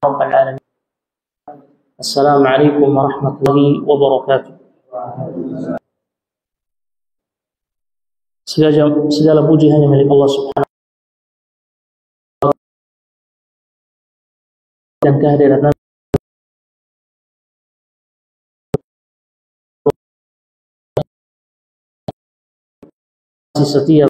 رب العالمين. السلام عليكم ورحمة الله وبركاته. Segala puji hanya milik Allah Subhanahu wa Ta'ala, dan kehadiran setiap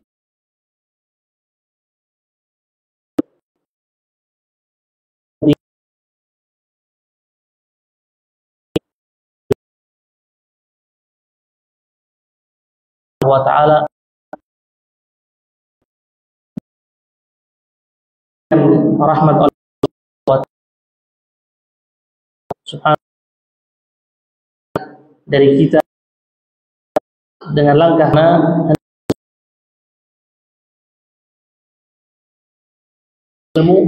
wa ta'ala rahmat Allah Subhanahu dari kita dengan langkah ilmu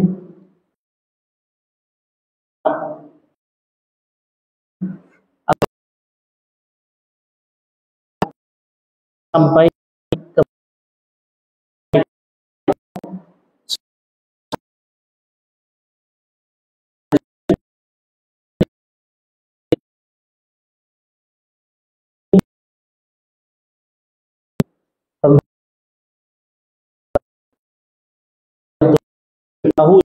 sampai ke tahu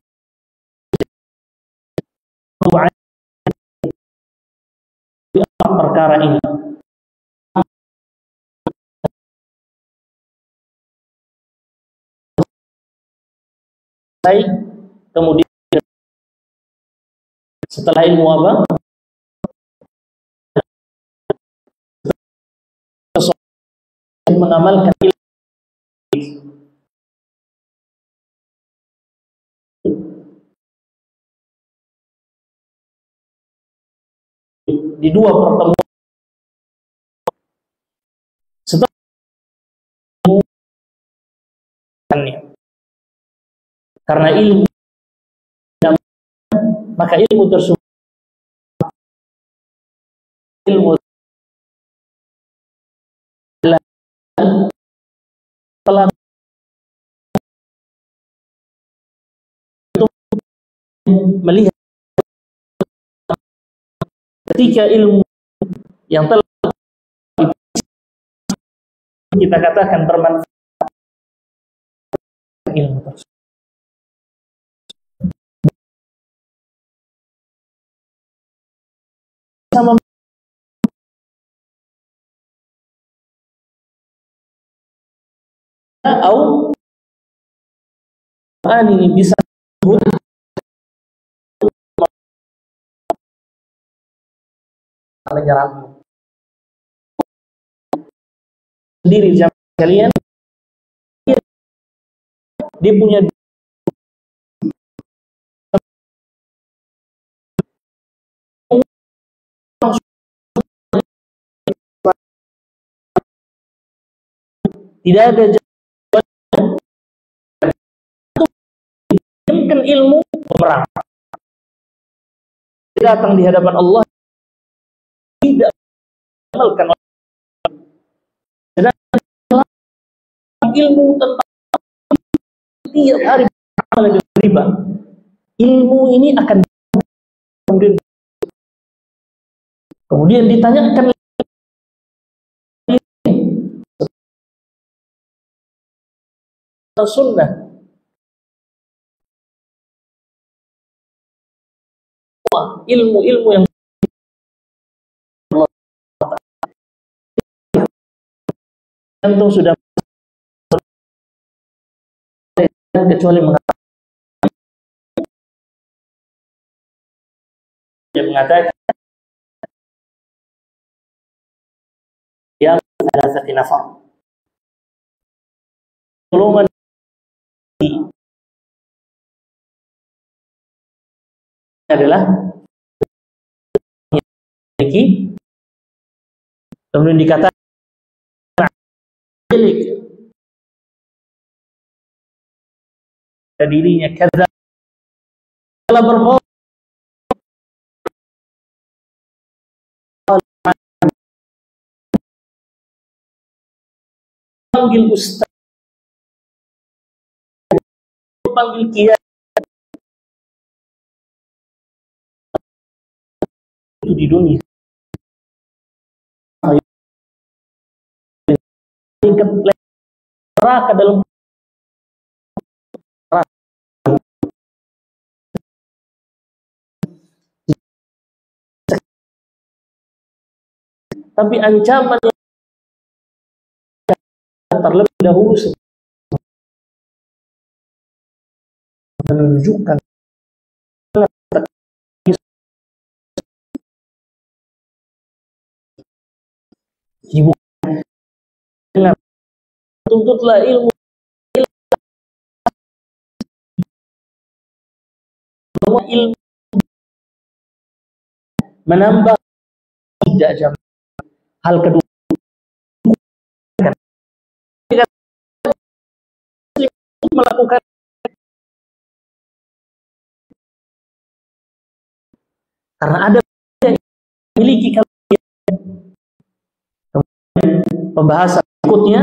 perkara ini. Kemudian setelah ilmu apa? Mengamalkan ilmu di dua pertemuan setelah ilmu, karena ilmu maka ilmu tersebut ilmu telah melihat ketika ilmu yang telah kita katakan bermanfaat ilmu tersebut sama atau ini bisa menyerang sendiri jam kalian, dia punya tidak ada jadikan ilmu pemerang datang di hadapan Allah tidak amalkan ilmu tentang tiap hari beramal dengan riba. Ilmu ini akan kemudian ditanyakan sunnah ilmu-ilmu yang antum sudah kecuali mengatakan yang ada satu nafar golongan adalah kemudian dikatakan dirinya kaza telah berbohong panggil ustaz, panggil kiai, di dunia. Tingkat neraka dalam neraka. Tapi ancaman yang terlebih dahulu menunjukkan ibu dengan tuntutlah ilmu menambah tidak jam. Hal kedua melakukan karena ada yang memiliki pembahasan berikutnya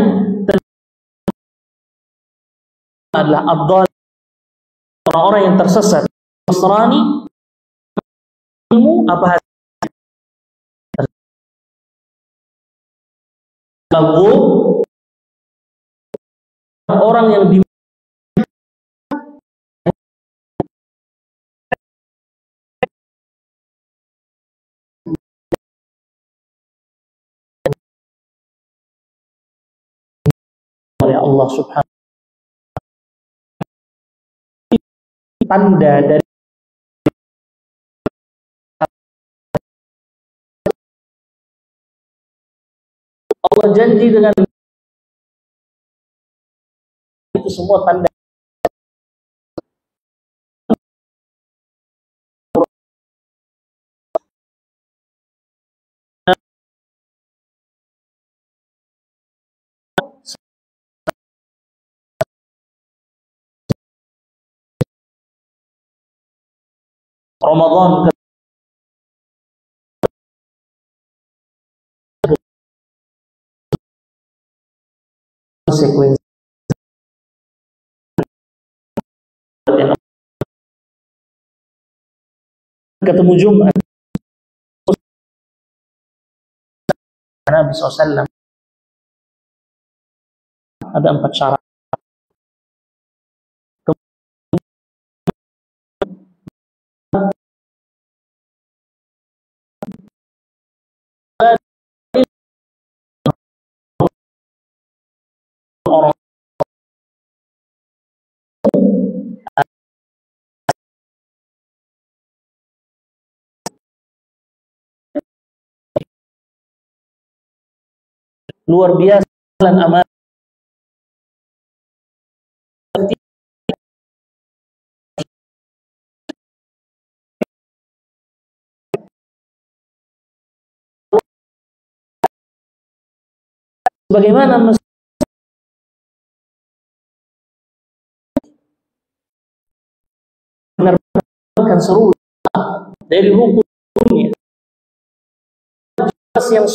adalah abdal, orang-orang yang tersesat Nasrani, ilmu apa lagu orang yang di oleh Allah Subhanahu tanda dari Allah janji dengan itu semua tanda Ramadan konsekuensi ketemu Jumat Nabi SAW ada 4 syarat. Orang luar biasa dan amat bagaimana benar-benar seru dari hukumnya yang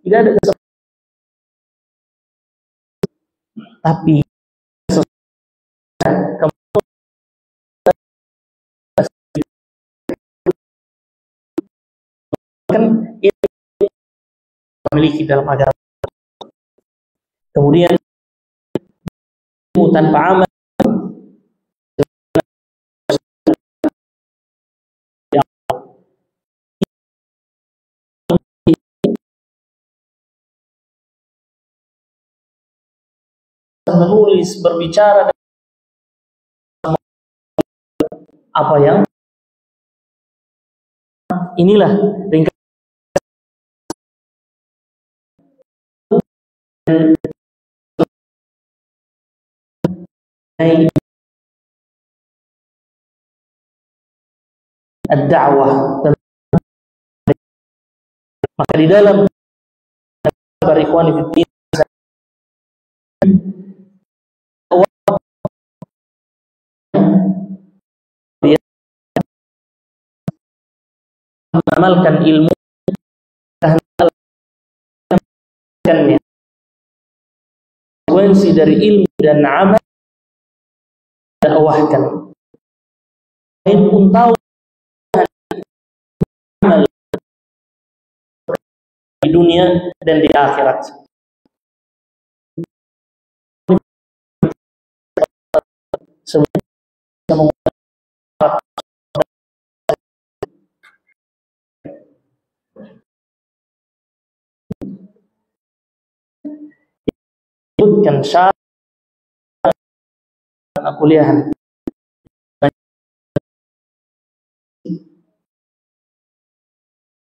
tidak ada tapi kan itu memiliki dalam agama. Kemudian tanpa amal menulis, berbicara apa yang inilah ringkas ad-da'wah. Maka di dalam ikhwani fiddin mengamalkan ilmu konsekuensi dari ilmu dan amal dakwahkan. Lain pun tahu amal di dunia dan di akhirat. Sebelum menyebutkan syarat kuliahan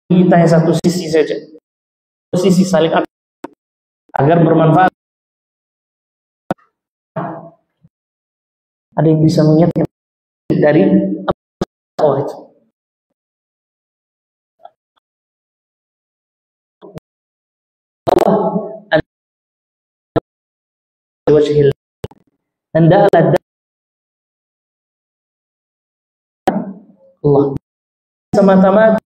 kita yang satu sisi saja, sisi saling agar bermanfaat. Ada yang bisa mengingatkan dari Allah itu. Allah wajhil, hendaklah Allah semata-mata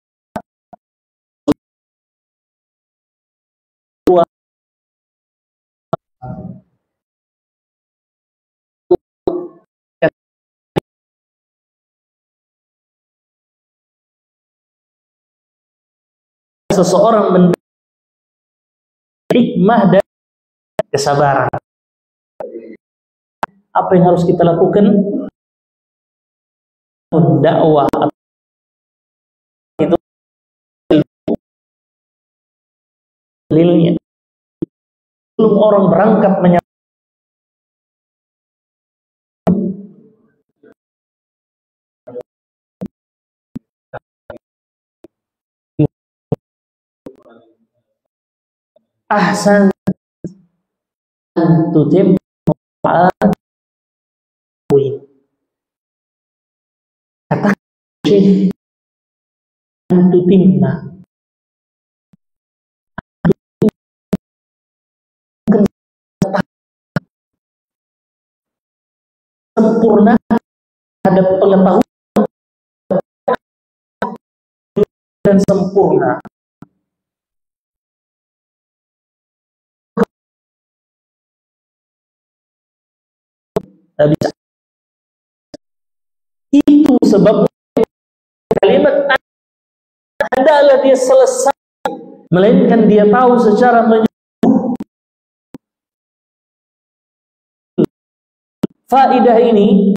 seseorang mendapat hikmah dan kesabaran. Apa yang harus kita lakukan? Dakwah itu dalilnya. Sebelum orang berangkat menyampaikan ahsan tutim kata tutimna sempurna ada pengetahuan dan sempurna. Tidak bisa. Itu sebab kalimat hendaklah dia selesai, melainkan dia tahu secara menyeluruh. Faidah ini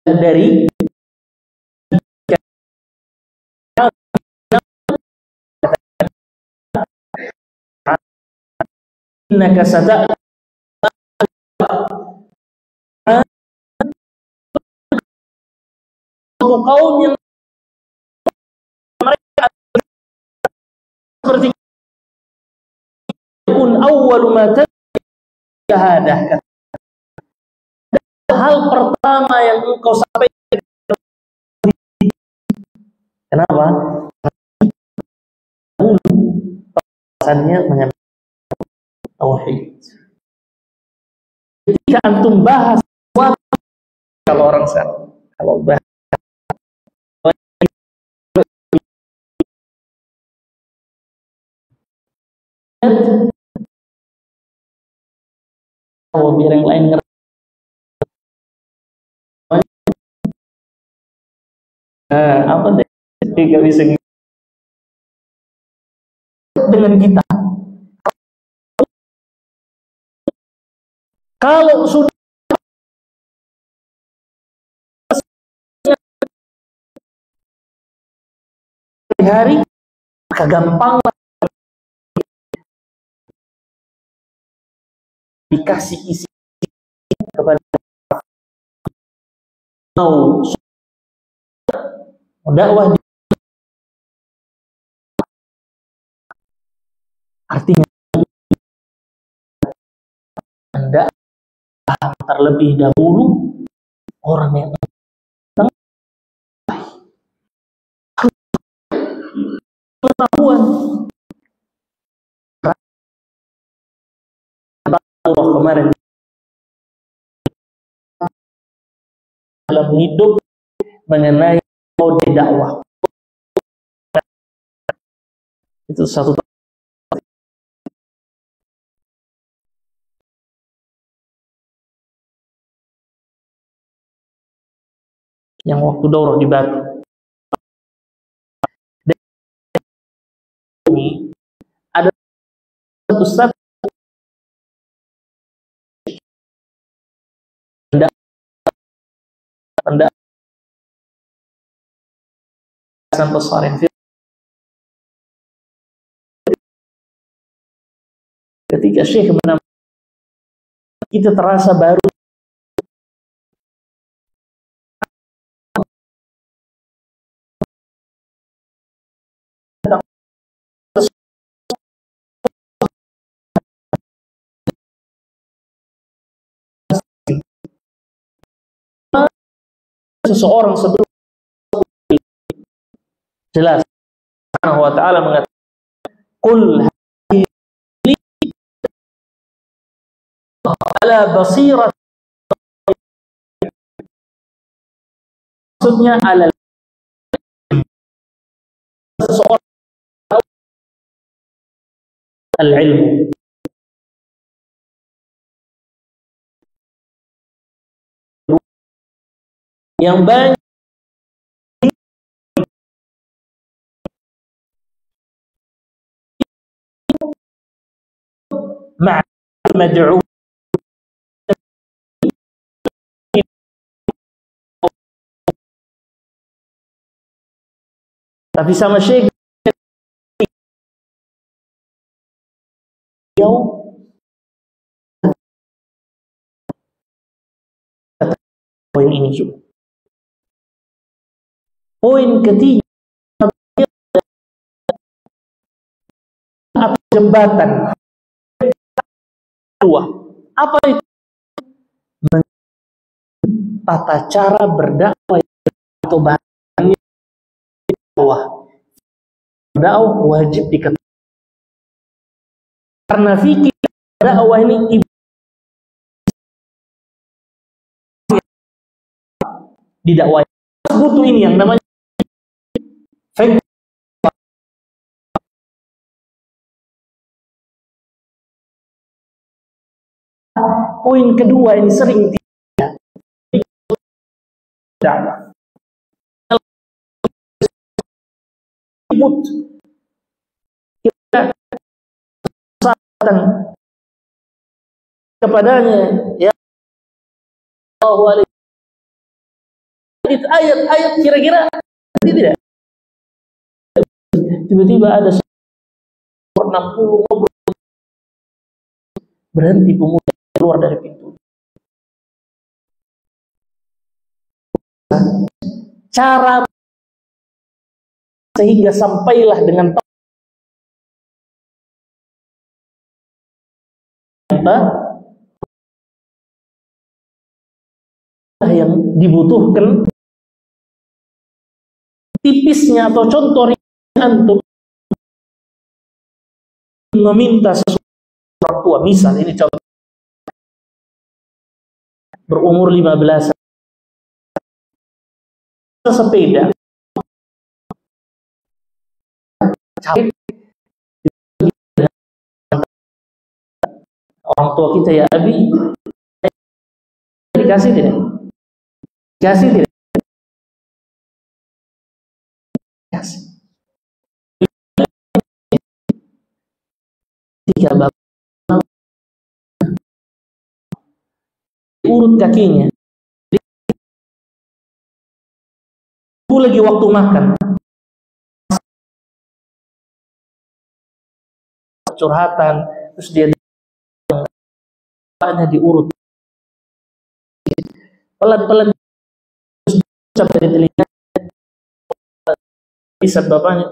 dari innaka sata'lamu kaum yang mereka seperti kun awwalu ma syahadah. Hal pertama yang engkau sampaikan. Kenapa? Alasannya mengenai tauhid. Ketika antum bahas sesuatu, kalau orang sekarang kalau bahas biar yang lain ngerti. Apa deh? Tidak bisa dengan kita. Kalau sudah hari maka gampang dikasih isi kepada mau dakwah. Artinya Anda terlebih dahulu orang yang pengetahuan Allah kemarin dalam hidup mengenai kode dakwah. Itu satu yang waktu daurah di Batu. ustaz pendasan pesarian ketika Syekh menambah kita terasa baru seseorang sebelum jelas Subhanahu wa ta'ala mengatakan qul ala basirat, maksudnya ala seseorang al-ilmu yang banyak mad'u tapi sama Syekh poin ini juga. Poin ketiga atau jembatan dua. Apa itu? Tata cara berdakwah atau bahannya dakwah. Dakwah wajib diketahui. Karena fikih dakwah ini didakwah butuh ini yang namanya fikih. Poin kedua ini sering tidak dakwah. Kita kepadanya ya Allah ayat-ayat kira-kira tidak tiba-tiba ada 60 berhenti pemuda keluar dari pintu. Cara sehingga sampailah dengan yang dibutuhkan tipisnya atau contoh untuk meminta sesuatu orang tua. Misal ini contoh berumur 15 sepeda orang tua kita ya Abi dikasih tidak? Dikasih tidak? Dikasih. Tiga bapak urut kakinya. Lagi waktu makan curhatan terus dia diurut pelan-pelan sampai di telinga bisa bapaknya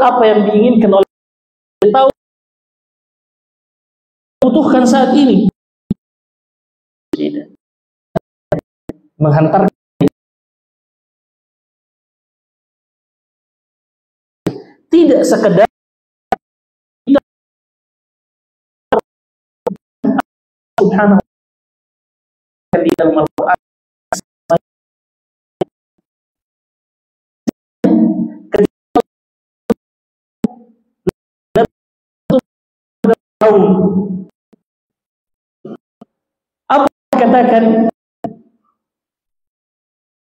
apa yang diinginkan oleh tahu butuhkan saat ini menghantar tidak sekedar Subhanahu di dalam Al-Quran apa katakan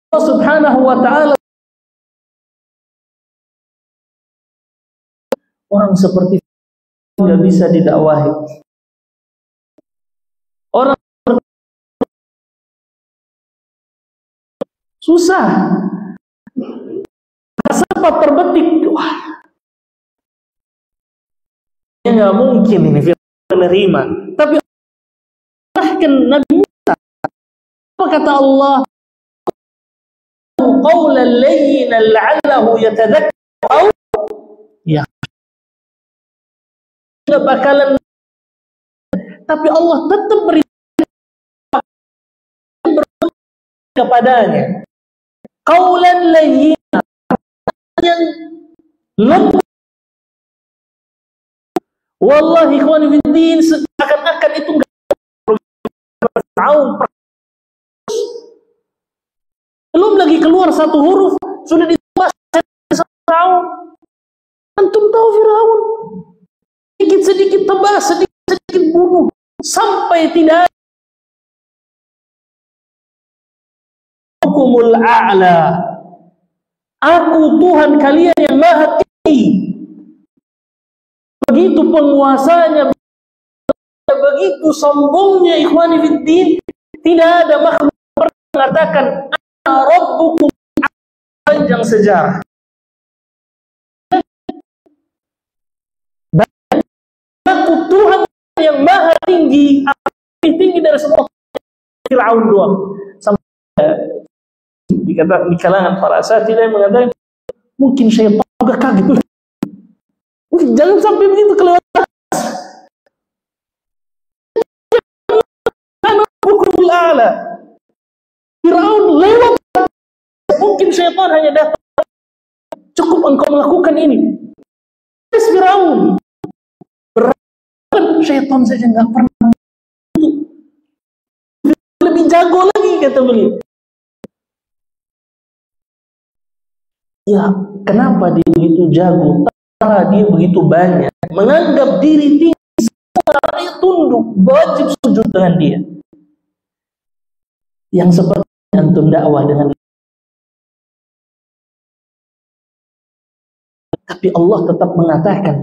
Allah Subhanahu wa ta'ala Orang seperti nggak bisa didakwahi. Orang susah. Sempat terbetik, wah, nggak mungkin ini Fir'aun menerima. Tapi bahkan Nabi Musa, apa kata Allah? Qawlan layyinan la'allahu yatadzakkar aw ya. Nggak bakalan, tapi Allah tetap beri kepadanya qawlan layyinan, yang lembut. Wallahi ikhwan fiddin, seakan-akan itu enggak tahu. Belum lagi keluar satu huruf sudah ditebas Firaun. Antum tahu Firaun sedikit-sedikit tebas, sedikit-sedikit bunuh, sampai tidak hukumul a'la, aku Tuhan kalian yang maha tinggi. Begitu penguasanya, begitu sombongnya ikhwani fiddin, tidak ada makhluk mengatakan ana rabbukum, panjang sejarah. Aku Tuhan yang maha tinggi, lebih tinggi dari semua. Fir'aun doang. Sampai di kalangan para asatidz yang mengatakan mungkin syaitan juga kaget. Jangan sampai begitu keluar. Karena hukumul a'la, Firaun lewat, mungkin syaitan hanya datang, cukup engkau melakukan ini. Firaun berat, syaitan saja nggak pernah, lebih jago lagi kata beliau. Ya, kenapa dia begitu jago? Karena dia begitu banyak menganggap diri tinggi, semua rakyat tunduk, wajib sujud dengan dia. Yang seperti antum dakwah dengan, tapi Allah tetap mengatakan,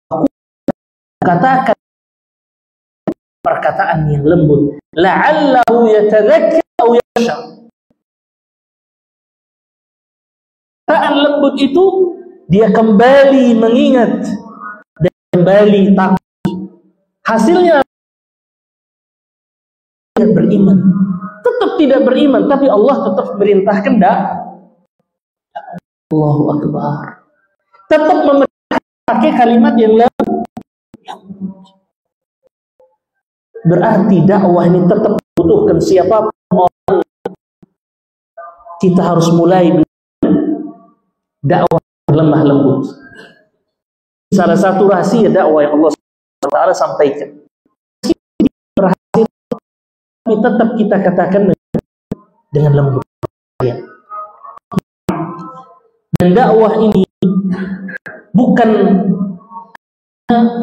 aku katakan perkataan yang lembut, la'allahu yatadzakkar aw yakhsha. Perkataan lembut itu dia kembali mengingat dan kembali takut. Hasilnya tidak beriman, tetap tidak beriman, tapi Allah tetap merintahkan Allahu Akbar, tetap memakai kalimat yang lembut. Berarti dakwah ini tetap membutuhkan siapapun orang. Kita harus mulai dakwah lemah lembut. Salah satu rahasia dakwah yang Allah SWT sampaikan, berhasil, tapi tetap kita katakan dengan lembut. Dan dakwah ini bukan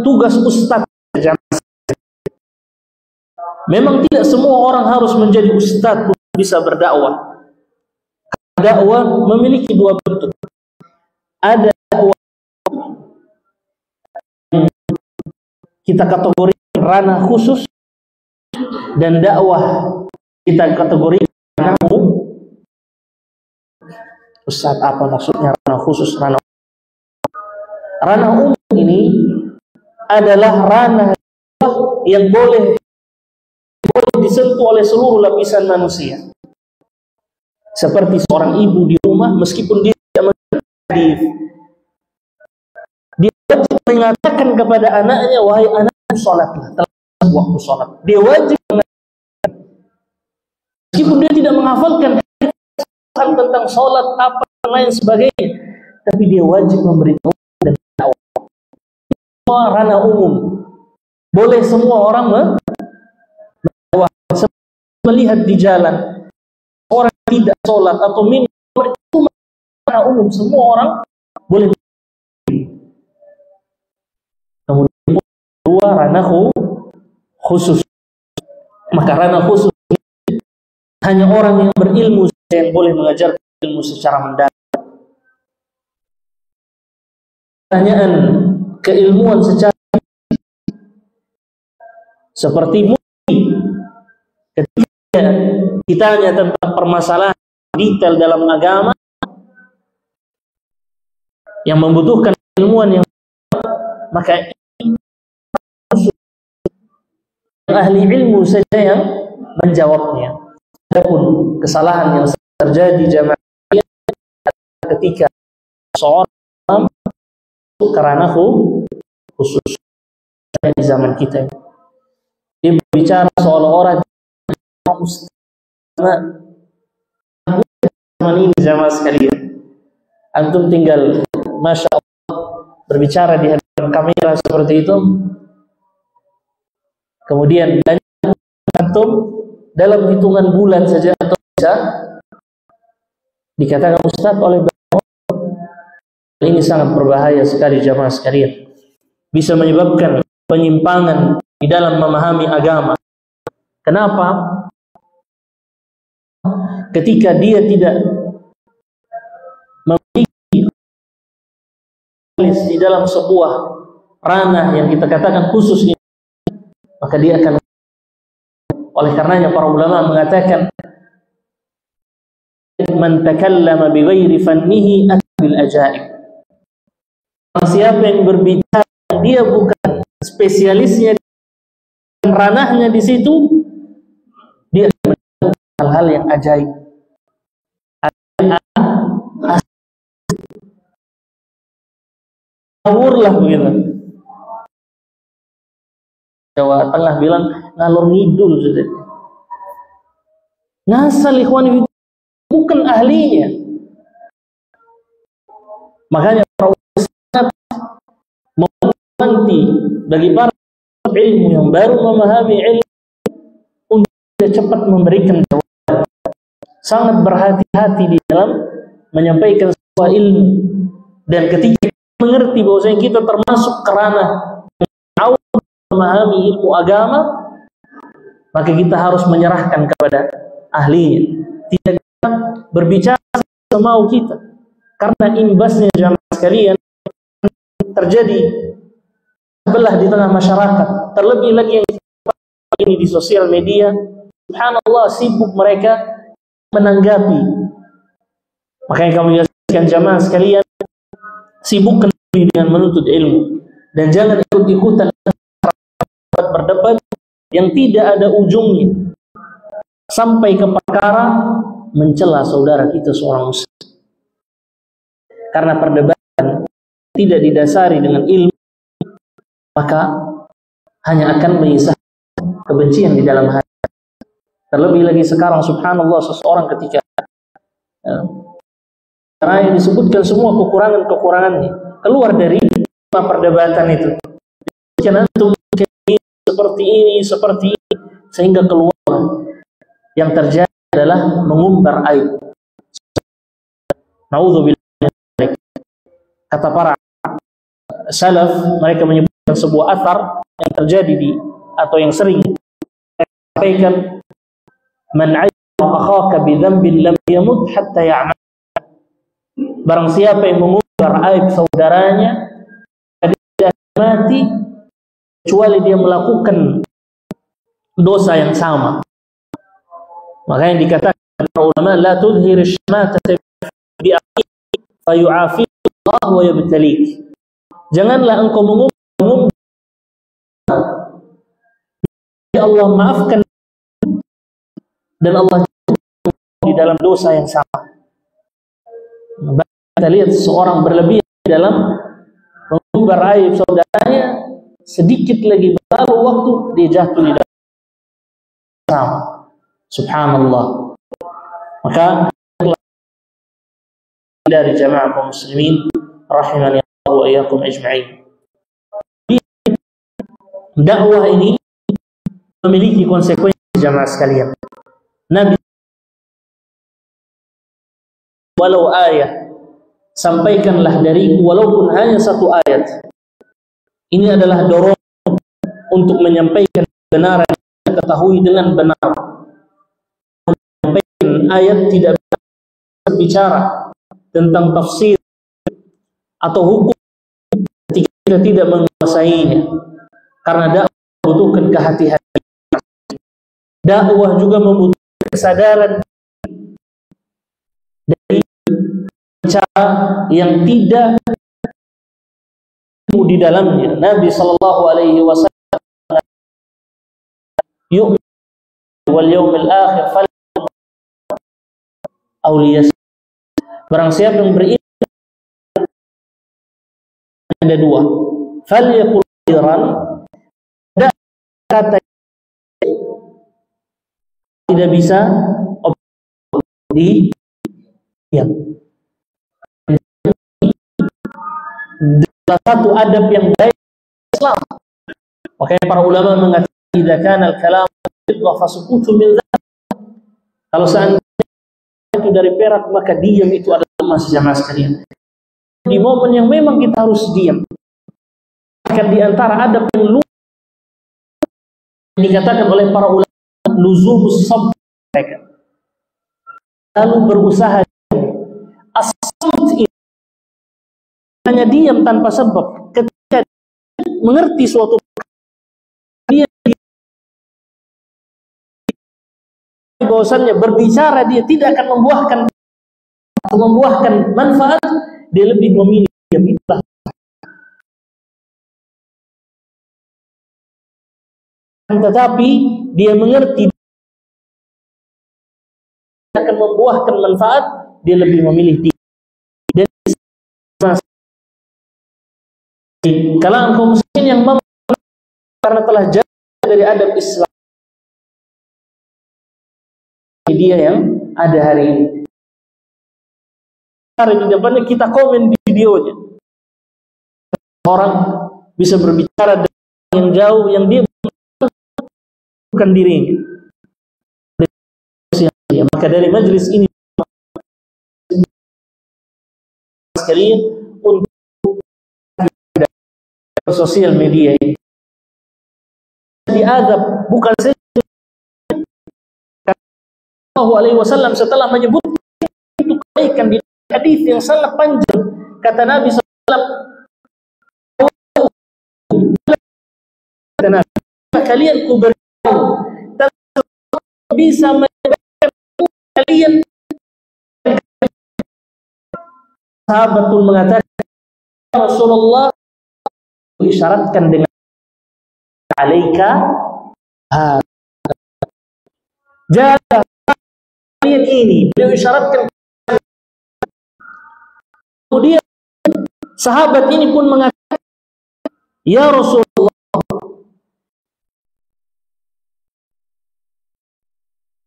tugas ustadz. Memang tidak semua orang harus menjadi ustadz untuk bisa berdakwah. Dakwah memiliki dua bentuk. Ada dakwah yang kita kategorikan ranah khusus, dan dakwah kita kategorikan ranah umum. Ustaz, apa maksudnya ranah khusus, ranah umum? Ranah umum ini adalah ranah yang boleh disentuh oleh seluruh lapisan manusia. Seperti seorang ibu di rumah, meskipun dia tidak mengerti, dia wajib mengatakan kepada anaknya, wahai anakku, sholatlah, telah waktu sholat. Dia wajib mengatakan, meskipun dia tidak menghafalkan tentang sholat apa dan lain sebagainya, tapi dia wajib memberitahu dan dakwah. Semua ranah umum, boleh semua orang melihat di jalan orang tidak sholat atau minum, itu ranah umum, semua orang boleh. Kemudian dua, ranah khusus. Maka ranah khusus hanya orang yang berilmu yang boleh mengajar ilmu secara mendalam. pertanyaan keilmuan secara seperti ketika ditanya tentang permasalahan detail dalam agama yang membutuhkan ilmuwan yang, maka ahli ilmu saja yang menjawabnya. Adapun kesalahan yang terjadi jamaah ketika seorang karena khusus di zaman kita dia berbicara seolah-olah zaman ini jamaah sekalian, antum tinggal masya Allah berbicara di hadapan kamera seperti itu, kemudian antum dalam hitungan bulan saja atau bisa dikatakan ustaz oleh ini sangat berbahaya sekali jamaah sekalian, bisa menyebabkan penyimpangan di dalam memahami agama. Kenapa? Ketika dia tidak memiliki di dalam sebuah ranah yang kita katakan khusus ini, maka dia akan, oleh karenanya para ulama mengatakan man takallama bighairi fannihi bil ajaib. Siapa yang berbicara dia bukan spesialisnya ranahnya di situ, dia akan melakukan hal-hal yang ajaib. Ngawur lah begitu. Jawa Tengah bilang ngalur ngidul sudah. Ngasal ikhwan, bukan ahlinya. Makanya nanti bagi para ilmu yang baru memahami ilmu untuk cepat memberikan jawaban, sangat berhati-hati di dalam menyampaikan sebuah ilmu, dan ketika mengerti bahwasanya kita termasuk kerana awal memahami ilmu agama, maka kita harus menyerahkan kepada ahlinya, tidak berbicara semau kita, karena imbasnya jamaah sekalian terjadi belah di tengah masyarakat. Terlebih lagi yang ini di sosial media, subhanallah sibuk mereka menanggapi. Makanya kami jelaskan jamaah sekalian, sibukkan diri dengan menuntut ilmu, dan jangan ikut-ikutan berdebat yang tidak ada ujungnya sampai ke perkara mencela saudara kita seorang muslim. Karena perdebatan tidak didasari dengan ilmu, maka hanya akan menyisakan kebencian di dalam hati. Terlebih lagi sekarang subhanallah, seseorang ketika karena yang disebutkan semua kekurangan-kekurangannya keluar dari perdebatan itu, antum seperti ini sehingga keluar yang terjadi adalah mengumbar aib. Naudzubillah. Kata para salaf, mereka menyebutkan sebuah athar yang terjadi atau yang sering sampaikan, man 'ayya akhaka bi dhanbin lam yamut hatta ya'mal. Barang siapa yang mengumbar aib saudaranya, dia tidak mati kecuali dia melakukan dosa yang sama. Makanya dikatakan para ulama, la tudhhir asy-syamatata bi aqi fa yu'afi Allah wa yabtalik. Janganlah engkau mengumbar Allah maafkan dan Allah di dalam dosa yang sama. Kita lihat seorang berlebihan dalam mengumbar aib saudaranya, sedikit lagi berlalu waktu dia jatuh di dalam sama. Subhanallah. Maka dari jamaah kaum muslimin rahimani Allah wa iyyakum ajma'in, dakwah ini memiliki konsekuensi jamaah sekalian. Nabi walau ayat, sampaikanlah dariku walaupun hanya satu ayat. Ini adalah dorongan untuk menyampaikan kebenaran yang ketahui dengan benar. Menyampaikan ayat tidak berbicara tentang tafsir atau hukum kita tidak menguasainya, karena dakwah membutuhkan kehati-hatian. Dakwah juga membutuhkan kesadaran dari cara yang tidak di dalamnya. Nabi sallallahu alaihi wasallam yu'min wal yawmil akhir fal awliyas. Barang siapa yang beriman, ada dua, fal yakul khairan, kata tidak bisa di diam. Salah satu adab yang baik Islam. Makanya para ulama mengatakan idza kana al-kalam fa sukutu min dzahab. Kalau seandainya itu dari perak, maka diam itu adalah emas, jamaah sekalian. Di momen yang memang kita harus diam. Bahkan di antara adab yang dikatakan oleh para ulama luzumus sabr, lalu berusaha. As-samt ini hanya diam tanpa sebab. Ketika mengerti suatu dia bahwasannya berbicara dia tidak akan membuahkan manfaat, dia lebih memilih diam. Itulah tetapi dia mengerti akan membuahkan manfaat, dia lebih memilih diam. Dan kalangan kaum muslimin yang karena telah jauh dari adab Islam, dia yang ada hari ini. Hari di depannya kita komen di videonya, orang bisa berbicara dengan yang jauh yang dia bukan dirinya. Maka dari majelis ini sekalian untuk sosial media ini diadab, bukan saja Sallallahu Alaihi Wasallam setelah menyebut itu kebaikan di hadis yang sangat panjang, kata Nabi SAW, kalian kuberitahu bisa menyebabkan kalian. Sahabat pun mengatakan, Rasulullah isyaratkan dengan alaika jaga kalian ini, beliau isyaratkan. Kemudian sahabat ini pun mengatakan, ya Rasulullah,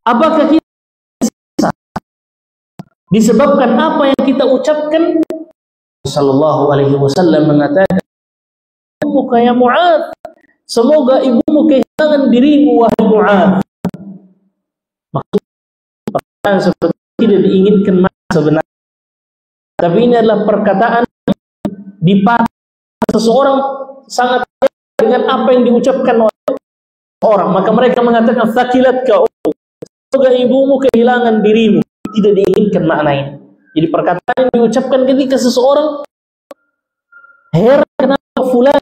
apakah kita bisa disebabkan apa yang kita ucapkan? Sallallahu Alaihi Wasallam mengatakan, ibumu ya Mu'adz, semoga ibumu kehilangan dirimu wahai Mu'adz. Maksudnya perkataan seperti tidak diinginkan sebenarnya, tapi ini adalah perkataan dipatah seseorang sangat dengan apa yang diucapkan oleh orang, maka mereka mengatakan sakilatka, semoga ibumu kehilangan dirimu, tidak diinginkan makna ini. Jadi perkataan yang diucapkan ketika seseorang heran kenapa fulan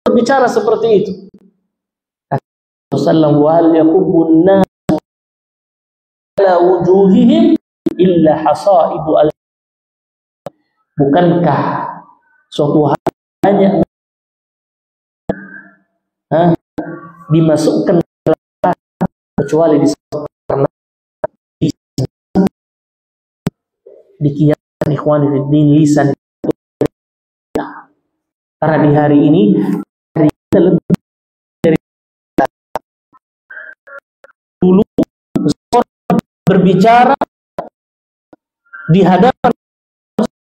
berbicara seperti itu. Rasulullah wa hal yaqubbun nas ala wujuhihim illa hasaidu al. Bukankah suatu hal hanya dimasukkan kecuali di kiasan ikhwani fiddin lisan. Karena di hari ini hari kita lebih dari dulu, seorang berbicara di hadapan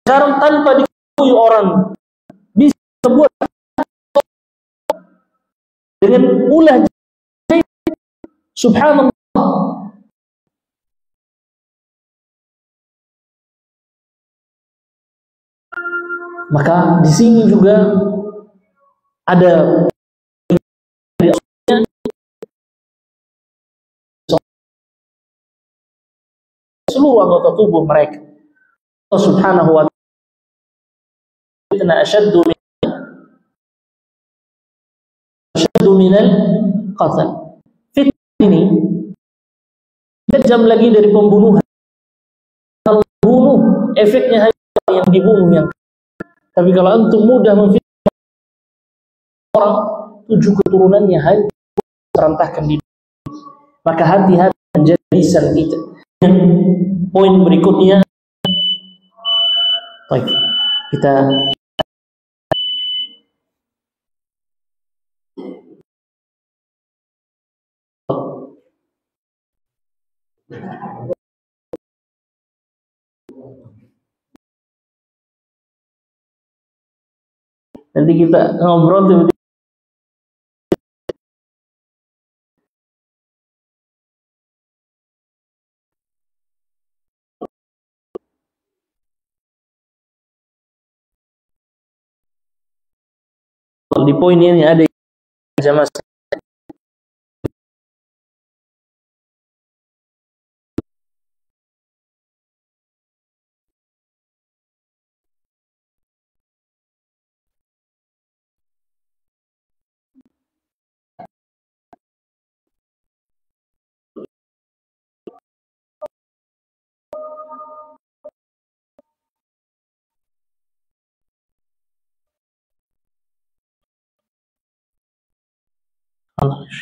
sekarang tanpa diketahui orang bisa buat dengan ulah, subhanallah. Maka di sini juga ada seluruh anggota tubuh mereka. Allah Subhanahu wa ta'ala asyaddu minal qatl. Fitnah ini kejam lagi dari pembunuhan. Kalau bunuh, efeknya hanya yang dibunuh yang. Tapi kalau antum mudah memfitnah orang, 7 keturunannya hanya terantahkan di dunia. Maka hati-hati menjadi lisan kita. Poin berikutnya, baik, kita nanti kita ngobrol tiba-tiba. Di poin ini ada jamaah Allah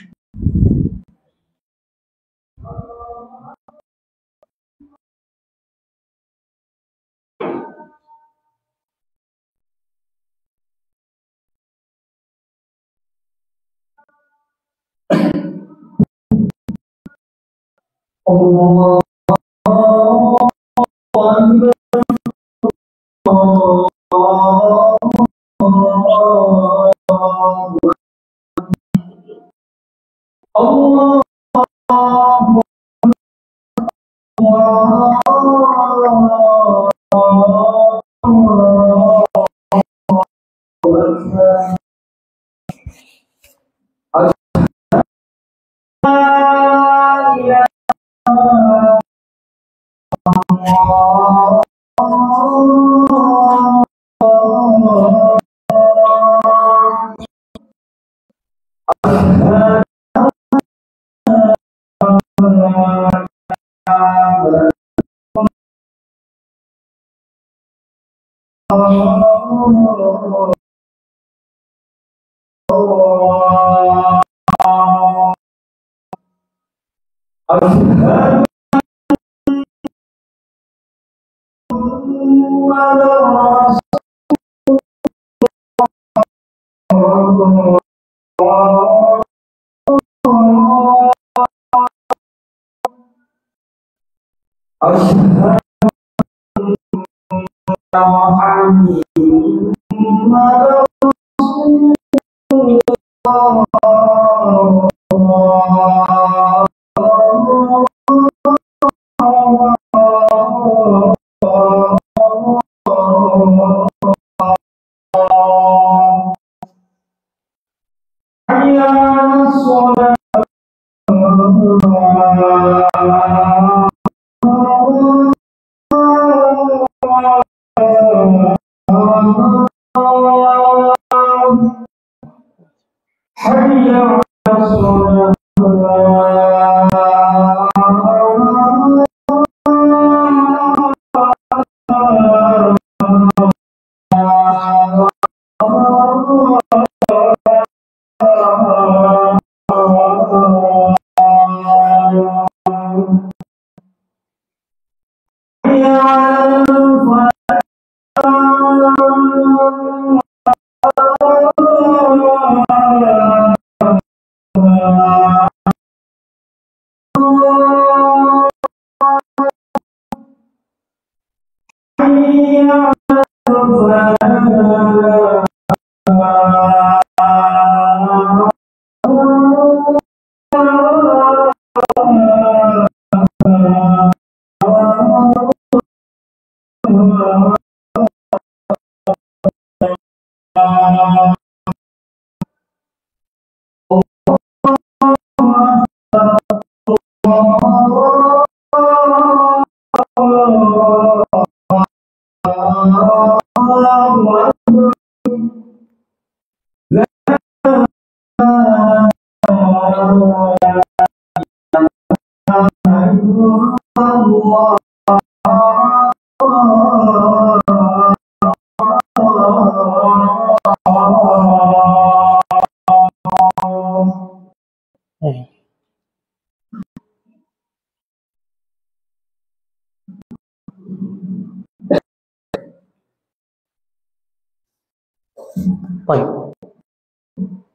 Baik.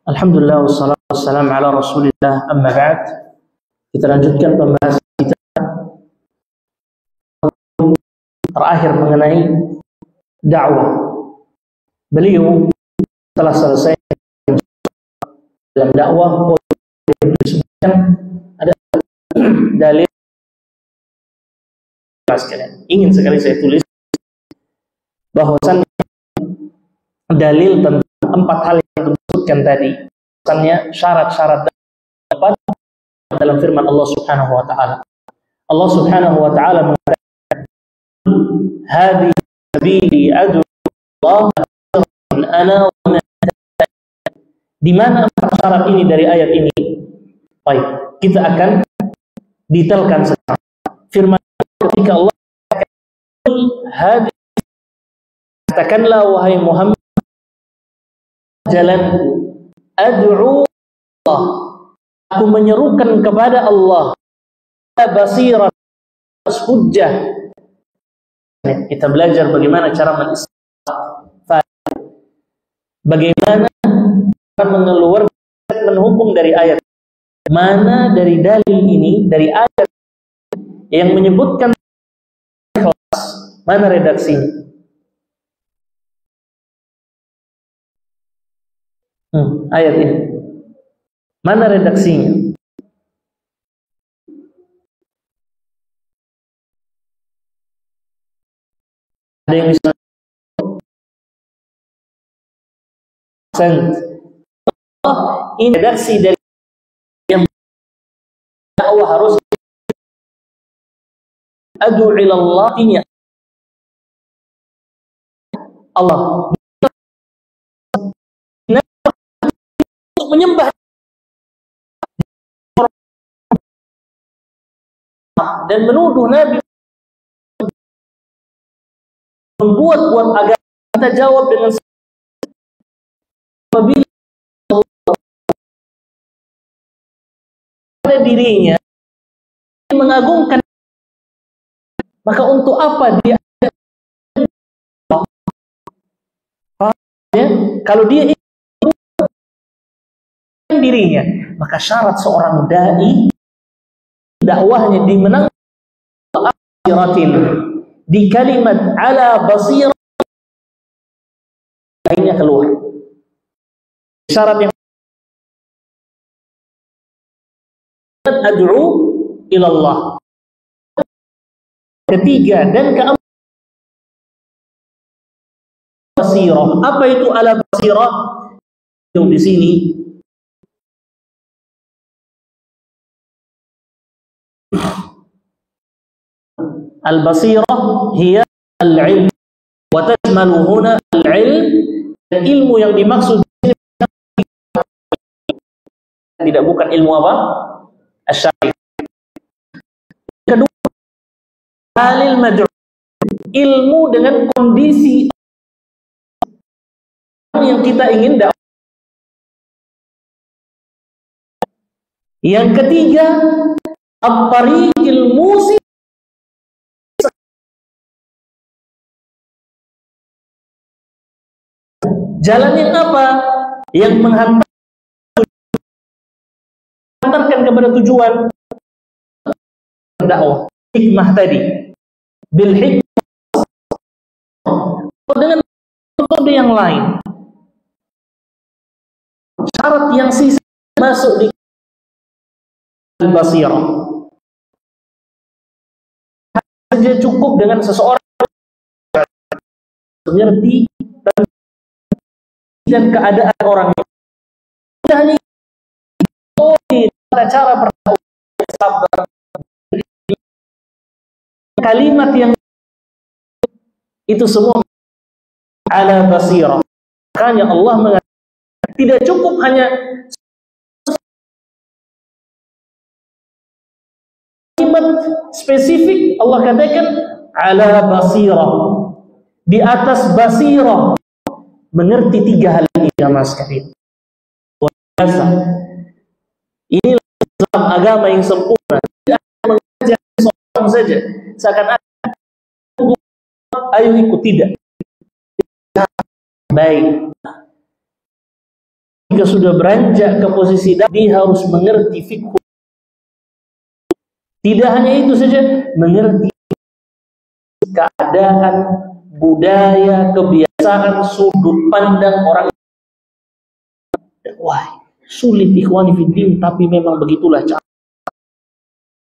Alhamdulillah wassalatu wassalamu ala Rasulillah, amma ba'd. Kita lanjutkan pembahasan kita terakhir mengenai dakwah. Beliau telah selesai dalam dakwah. Disebutkan ada dalil. Ingin sekali saya tulis bahwasannya dalil tentang 4 hal yang disebutkan tadi, misalnya syarat-syarat dapat dalam firman Allah Subhanahu wa taala. Allah Subhanahu wa taala mengatakan, "Hadhihi sabili ad'u Allah ana wa man." Di mana 4 syarat ini dari ayat ini? Baik, kita akan detailkan sekarang. Firman ketika Allah hadhihi, katakanlah wahai Muhammad, jalan ad'u Allah, aku menyerukan kepada Allah, basirat, hujjah. Kita belajar bagaimana cara bagaimana mengeluarkan hukum dari ayat. Mana dari dalil ini, dari ayat yang menyebutkan ikhlas, mana redaksinya? Ayat ini mana redaksinya? Ada yang bisa ini redaksi dari yang dakwah harus ad'u ila Allah, ini Allah menyembah dan menuduh Nabi membuat agama. Kita jawab dengan apabila pada dirinya mengagungkan, maka untuk apa dia kalau dia dirinya? Maka syarat seorang dai dakwahnya dimenangkan di kalimat ala basirah, lainnya keluar. Syarat yang ad'u ilallah. Ketiga dan keempat basirah. Apa itu ala basirah? Di sini al-basirah hiya al-ilm wa tashmalu huna al-ilm, dan ilmu yang dimaksud tidak bukan ilmu apa? Asy-syar'i. Kedua, halil mad'u, ilmu dengan kondisi yang kita ingin dakwah. Yang ketiga, at-tariqil musi, jalan yang apa? Yang menghantarkan kepada tujuan dakwah. Hikmah tadi, bil hikmah, dengan metode yang lain. Syarat yang sisa masuk di al-basirah. Saja cukup dengan seseorang mengerti dan keadaan orang. Hanya cara bersabar, kalimat yang itu semua ala basirah. Makanya Allah mengatakan tidak cukup hanya kalimat spesifik Allah katakan ala basirah, di atas basirah, mengerti tiga hal ini jamaah sekalian. Biasa. Inilah Islam, agama yang sempurna. Tidak mengajak seorang saja seakan-akan ayo ikut, tidak. Baik. Jika sudah beranjak ke posisi dia harus mengerti fikih. Tidak hanya itu saja, mengerti keadaan, budaya, kebiasaan, sudut pandang orang. Wah, sulit ikhwani fiddin, tapi memang begitulah cara.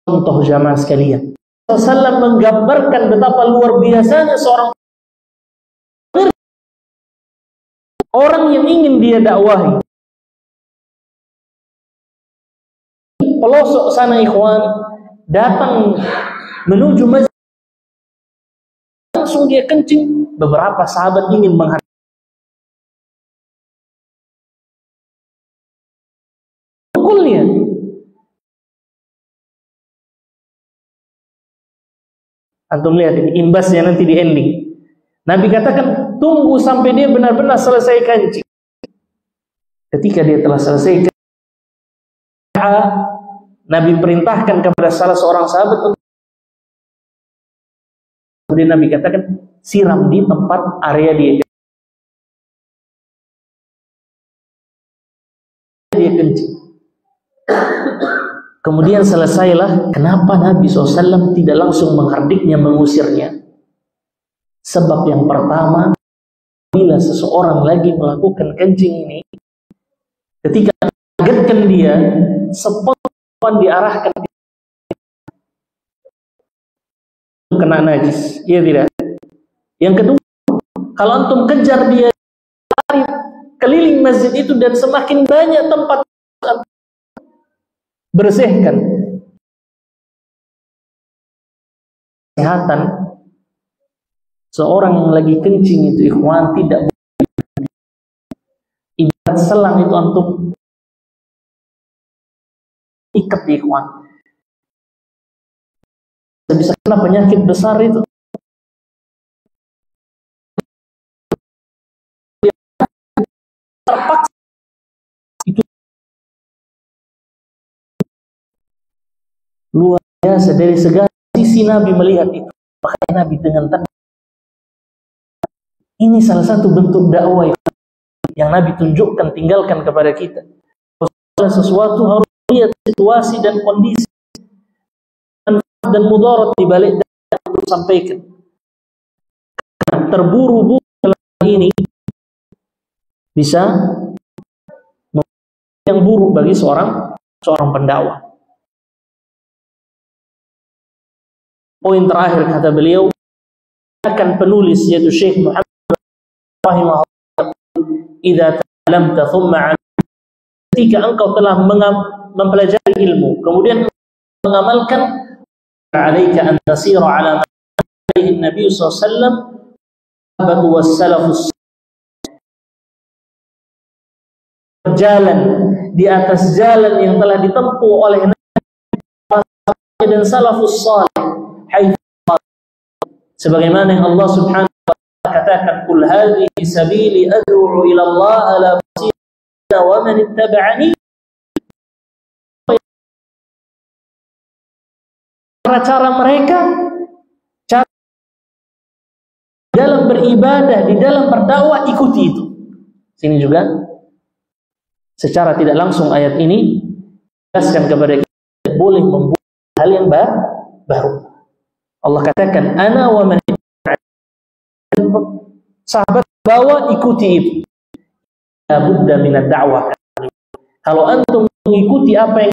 Contoh jamaah sekalian, Rasulullah menggambarkan betapa luar biasanya seorang orang yang ingin dia dakwahi. Pelosok sana ikhwan, datang menuju masjid, langsung dia kencing. Beberapa sahabat ingin menghadap. Pukulnya. Antum lihat ini imbasnya nanti di ending. Nabi katakan tunggu sampai dia benar-benar selesai kencing. Ketika dia telah selesai kencing, Nabi perintahkan kepada salah seorang sahabat untuk, kemudian Nabi katakan siram di tempat area dia kencing. Kemudian selesailah. Kenapa Nabi SAW tidak langsung menghardiknya, mengusirnya? Sebab yang pertama, bila seseorang lagi melakukan kencing ini, ketika mengagetkan dia, spontan diarahkan kena najis, iya tidak? Yang kedua, kalau antum kejar dia keliling masjid itu dan semakin banyak tempat bersihkan, kesehatan seorang yang lagi kencing itu ikhwan tidak ibarat selang itu antum ikat ikhwan, bisa kena penyakit besar itu. Terpaksa itu luar biasa, dari segala sisi Nabi melihat itu. Makanya Nabi dengan tenang. Ini salah satu bentuk dakwah yang Nabi tunjukkan, tinggalkan kepada kita. Sesuatu harus lihat situasi dan kondisi dan mudarat di balik untuk sampaikan. Terburu-buru ini bisa yang buruk bagi seorang pendakwah. Poin terakhir kata beliau, akan penulis yaitu Syekh Muhammad rahimahullah, idza ta'lamta thumma 'alimta, ketika engkau telah mempelajari ilmu kemudian mengamalkan, 'alaika an tasira 'ala ma alaihi Nabi sallallahu alaihi wasallam was salafus, berjalan di atas jalan yang telah ditempuh oleh Nabi dan salafus salih, sebagaimana yang Allah Subhanahu wa ta'ala katakan, qul hadhihi sabili ad'u ila Allah ala basiratin wa man ittaba'ani. Cara mereka, cara dalam beribadah, di dalam berdakwah, ikuti itu. Sini juga secara tidak langsung ayat ini jelaskan kepada kita boleh membuat hal yang baru. Allah katakan ana wa man ittaba'ani, sahabat bawa ikuti itu. La budda minad da'wah. Kalau antum mengikuti apa yang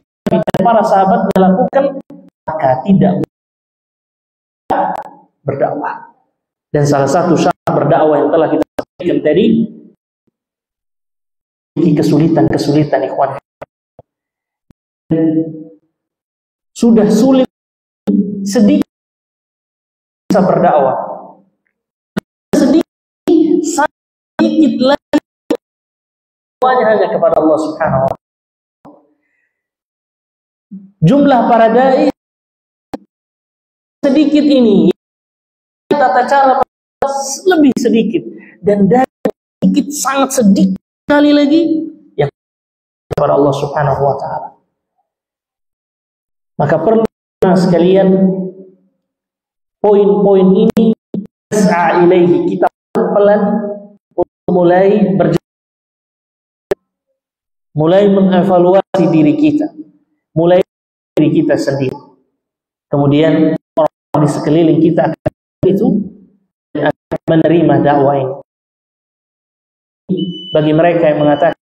para sahabat lakukan, maka tidak berdakwah. Dan salah satu syarat berdakwah yang telah kita sampaikan tadi, kesulitan ikhwan. Sudah sulit sedikit bisa berdakwah, sedikit lagi semuanya hanya kepada Allah Subhanahu wa ta'ala. Jumlah para dai sedikit ini, tata cara lebih sedikit, dan dari sedikit sangat sedikit sekali lagi yang kepada Allah Subhanahu wa taala. Maka perlu sekalian poin-poin ini tas'a ilaihi, kita pelan untuk mulai mengevaluasi diri kita, mulai diri kita sendiri. Kemudian orang di sekeliling kita akan itu akan menerima dakwah ini. Bagi mereka yang mengatakan